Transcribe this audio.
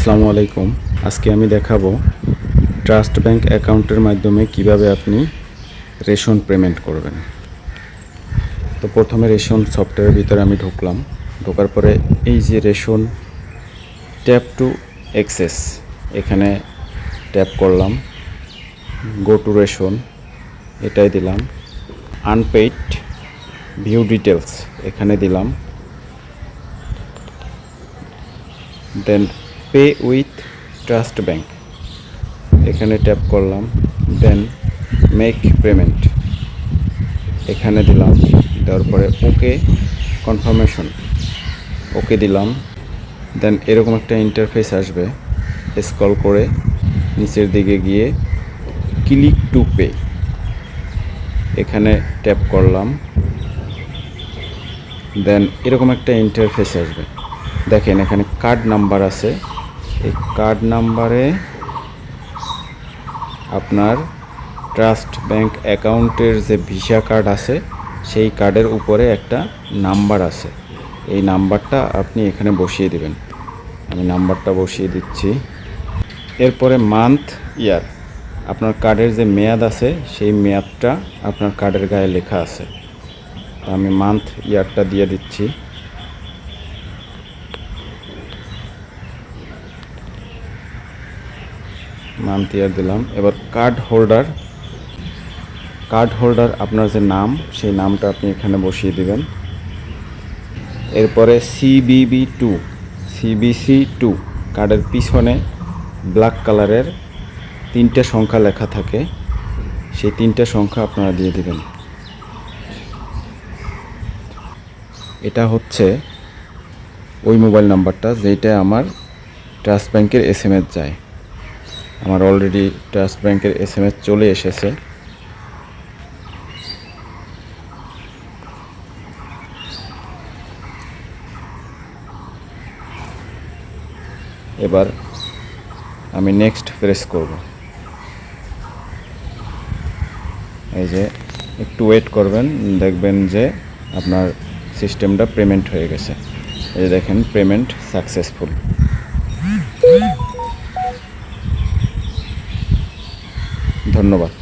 আসসালামু আলাইকুম। আজকে আমি দেখাবো ট্রাস্ট ব্যাংক অ্যাকাউন্টের মাধ্যমে কিভাবে আপনি রেশন পেমেন্ট করবেন। তো প্রথমে রেশন সফটওয়্যারের ভিতরে আমি ঢুকলাম। ঢোকার পরে এই যে রেশন ট্যাপ টু অ্যাক্সেস, এখানে ট্যাপ করলাম। গো টু রেশন এটাই দিলাম। আনপেইড ভিউ ডিটেলস এখানে দিলাম। Then pay with trust bank এখানে ট্যাপ করলাম। দেন মেক পেমেন্ট এখানে দিলাম। দেওয়ার পরে ওকে কনফার্মেশন ওকে দিলাম। দেন এরকম একটা ইন্টারফেস আসবে। স্ক্রল করে নিচের দিকে গিয়ে ক্লিক টু পে এখানে ট্যাপ করলাম। দেন এরকম একটা ইন্টারফেস আসবে। দেখেন এখানে কার্ড নাম্বার আছে। এই কার্ড নাম্বারে আপনার ট্রাস্ট ব্যাংক অ্যাকাউন্টের যে ভিসা কার্ড আছে সেই কার্ডের উপরে একটা নাম্বার আছে। এই নাম্বারটা আপনি এখানে বসিয়ে দিবেন। আমি নাম্বারটা বসিয়ে দিচ্ছি। এরপরে মান্থ, ইয়ার, আপনার কার্ডের যে মেয়াদ আছে সেই মেয়াদটা আপনার কার্ডের গায়ে লেখা আছে। আমি মান্থ ইয়ারটা দিয়ে দিচ্ছি। মান্থ ইয়ার দিলাম। এবার কার্ড হোল্ডার আপনার যে নাম সেই নামটা আপনি এখানে বসিয়ে দিবেন। এরপরে সিবিসি2 কার্ডের পিছনে ব্ল্যাক কালারের 3টে সংখ্যা লেখা থাকে, সেই 3টে সংখ্যা আপনারা দিয়ে দিবেন। এটা হচ্ছে ওই মোবাইল নাম্বারটা যেটা আমার ট্রাস্ট ব্যাংকের SMS যায়। আমার অলরেডি ট্রাস্ট ব্যাংকের SMS চলে এসেছে। এবার আমি নেক্সট প্রেস করব। এই যে একটু ওয়েট করবেন, দেখবেন যে আপনার সিস্টেমটা পেমেন্ট হয়ে গেছে। এই যে দেখেন পেমেন্ট সাকসেসফুল। ধন্যবাদ।